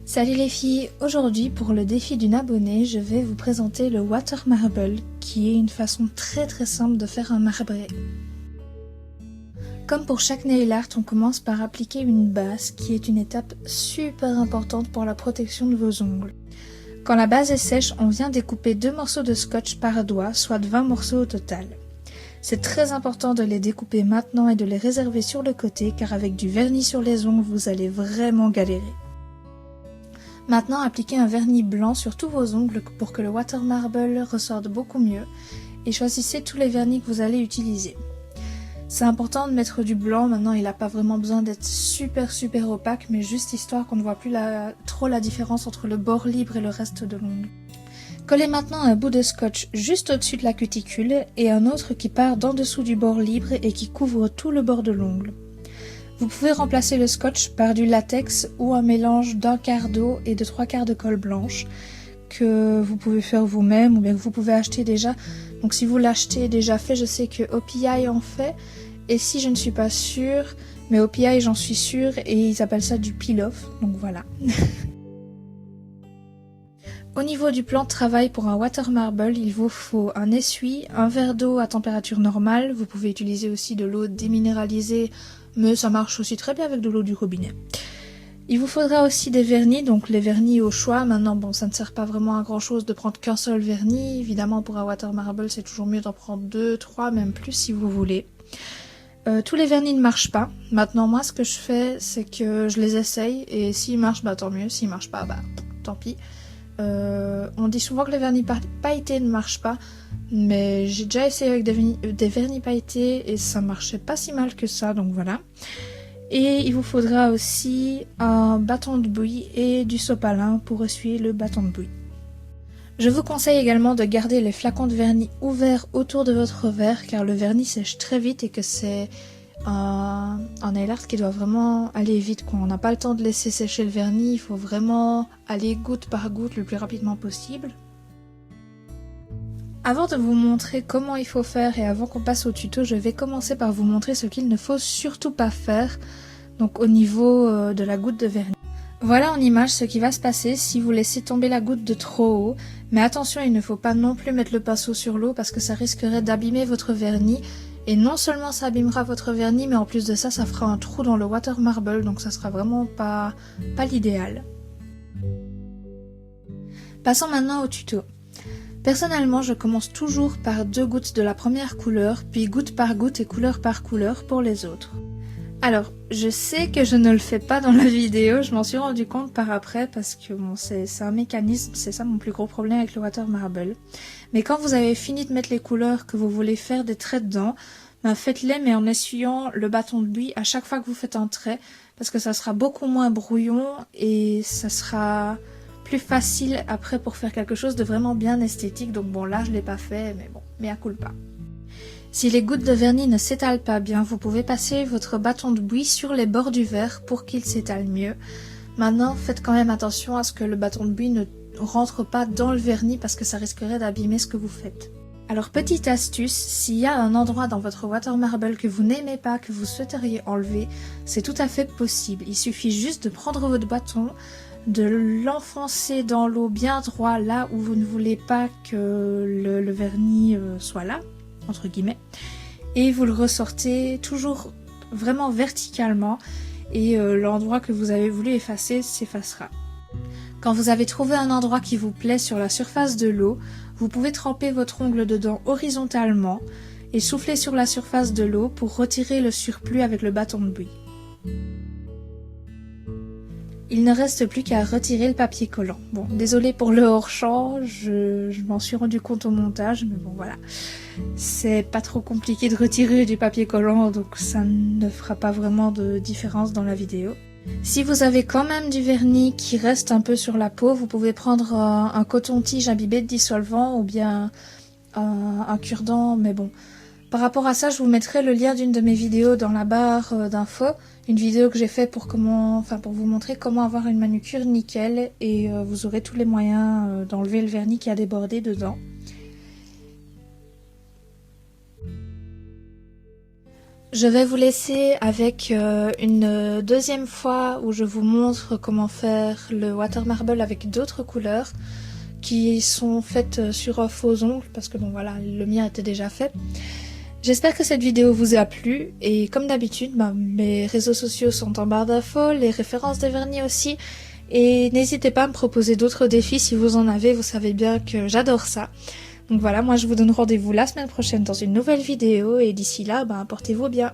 Salut les filles, aujourd'hui pour le défi d'une abonnée, je vais vous présenter le Water Marble qui est une façon très simple de faire un marbré. Comme pour chaque nail art, on commence par appliquer une base qui est une étape super importante pour la protection de vos ongles. Quand la base est sèche, on vient découper 2 morceaux de scotch par doigt, soit 20 morceaux au total. C'est très important de les découper maintenant et de les réserver sur le côté car avec du vernis sur les ongles, vous allez vraiment galérer. Maintenant, appliquez un vernis blanc sur tous vos ongles pour que le Water Marble ressorte beaucoup mieux et choisissez tous les vernis que vous allez utiliser. C'est important de mettre du blanc, maintenant il n'a pas vraiment besoin d'être super opaque, mais juste histoire qu'on ne voit plus trop la différence entre le bord libre et le reste de l'ongle. Collez maintenant un bout de scotch juste au-dessus de la cuticule et un autre qui part d'en dessous du bord libre et qui couvre tout le bord de l'ongle. Vous pouvez remplacer le scotch par du latex ou un mélange d'un quart d'eau et de 3/4 de colle blanche que vous pouvez faire vous-même ou bien que vous pouvez acheter déjà. Donc si vous l'achetez déjà fait, je sais que OPI en fait, et si je ne suis pas sûre, mais OPI j'en suis sûre et ils appellent ça du peel-off, donc voilà. Au niveau du plan de travail pour un Water Marble, il vous faut un essuie, un verre d'eau à température normale, vous pouvez utiliser aussi de l'eau déminéralisée, mais ça marche aussi très bien avec de l'eau du robinet. Il vous faudra aussi des vernis, donc les vernis au choix. Maintenant, bon, ça ne sert pas vraiment à grand chose de prendre qu'un seul vernis. Évidemment, pour un Water Marble, c'est toujours mieux d'en prendre 2, 3, même plus si vous voulez. Tous les vernis ne marchent pas. Maintenant, moi, ce que je fais, c'est que je les essaye, et s'ils marchent, bah tant mieux. S'ils marchent pas, bah tant pis. On dit souvent que les vernis pailletés ne marchent pas, mais j'ai déjà essayé avec des vernis pailletés et ça marchait pas si mal que ça, donc voilà. Et il vous faudra aussi un bâton de bouille et du sopalin pour essuyer le bâton de bouille. Je vous conseille également de garder les flacons de vernis ouverts autour de votre verre car le vernis sèche très vite et que c'est un nail art qui doit vraiment aller vite, quoi. On n'a pas le temps de laisser sécher le vernis, il faut vraiment aller goutte par goutte le plus rapidement possible. Avant de vous montrer comment il faut faire et avant qu'on passe au tuto, je vais commencer par vous montrer ce qu'il ne faut surtout pas faire, donc au niveau de la goutte de vernis. Voilà en image ce qui va se passer si vous laissez tomber la goutte de trop haut, mais attention, il ne faut pas non plus mettre le pinceau sur l'eau parce que ça risquerait d'abîmer votre vernis. Et non seulement ça abîmera votre vernis, mais en plus de ça, ça fera un trou dans le Water Marble, donc ça sera vraiment pas l'idéal. Passons maintenant au tuto. Personnellement, je commence toujours par 2 gouttes de la première couleur, puis goutte par goutte et couleur par couleur pour les autres. Alors, je sais que je ne le fais pas dans la vidéo, je m'en suis rendu compte par après parce que bon, c'est un mécanisme, c'est ça mon plus gros problème avec le Water Marble. Mais quand vous avez fini de mettre les couleurs que vous voulez faire des traits dedans, ben faites-les mais en essuyant le bâton de bouille à chaque fois que vous faites un trait parce que ça sera beaucoup moins brouillon et ça sera plus facile après pour faire quelque chose de vraiment bien esthétique. Donc bon, là je l'ai pas fait, mais bon, mea culpa. Si les gouttes de vernis ne s'étalent pas bien, vous pouvez passer votre bâton de bouille sur les bords du verre pour qu'il s'étale mieux. Maintenant, faites quand même attention à ce que le bâton de bouille ne rentre pas dans le vernis parce que ça risquerait d'abîmer ce que vous faites. Alors petite astuce, s'il y a un endroit dans votre Water Marble que vous n'aimez pas, que vous souhaiteriez enlever, c'est tout à fait possible. Il suffit juste de prendre votre bâton, de l'enfoncer dans l'eau bien droit là où vous ne voulez pas que le vernis soit là, entre guillemets, et vous le ressortez toujours vraiment verticalement et l'endroit que vous avez voulu effacer s'effacera. Quand vous avez trouvé un endroit qui vous plaît sur la surface de l'eau, vous pouvez tremper votre ongle dedans horizontalement et souffler sur la surface de l'eau pour retirer le surplus avec le bâton de bouille. Il ne reste plus qu'à retirer le papier collant. Bon, désolé pour le hors-champ, je m'en suis rendu compte au montage, mais bon voilà. C'est pas trop compliqué de retirer du papier collant, donc ça ne fera pas vraiment de différence dans la vidéo. Si vous avez quand même du vernis qui reste un peu sur la peau, vous pouvez prendre un coton-tige imbibé de dissolvant ou bien un cure-dent, mais bon. Par rapport à ça, je vous mettrai le lien d'une de mes vidéos dans la barre d'infos, une vidéo que j'ai fait pour vous montrer comment avoir une manucure nickel et vous aurez tous les moyens d'enlever le vernis qui a débordé dedans. Je vais vous laisser avec une deuxième fois où je vous montre comment faire le water marble avec d'autres couleurs qui sont faites sur faux ongles parce que bon voilà, le mien était déjà fait. J'espère que cette vidéo vous a plu et comme d'habitude, mes réseaux sociaux sont en barre d'infos, les références des vernis aussi. Et n'hésitez pas à me proposer d'autres défis si vous en avez, vous savez bien que j'adore ça. Donc voilà, moi je vous donne rendez-vous la semaine prochaine dans une nouvelle vidéo et d'ici là, portez-vous bien.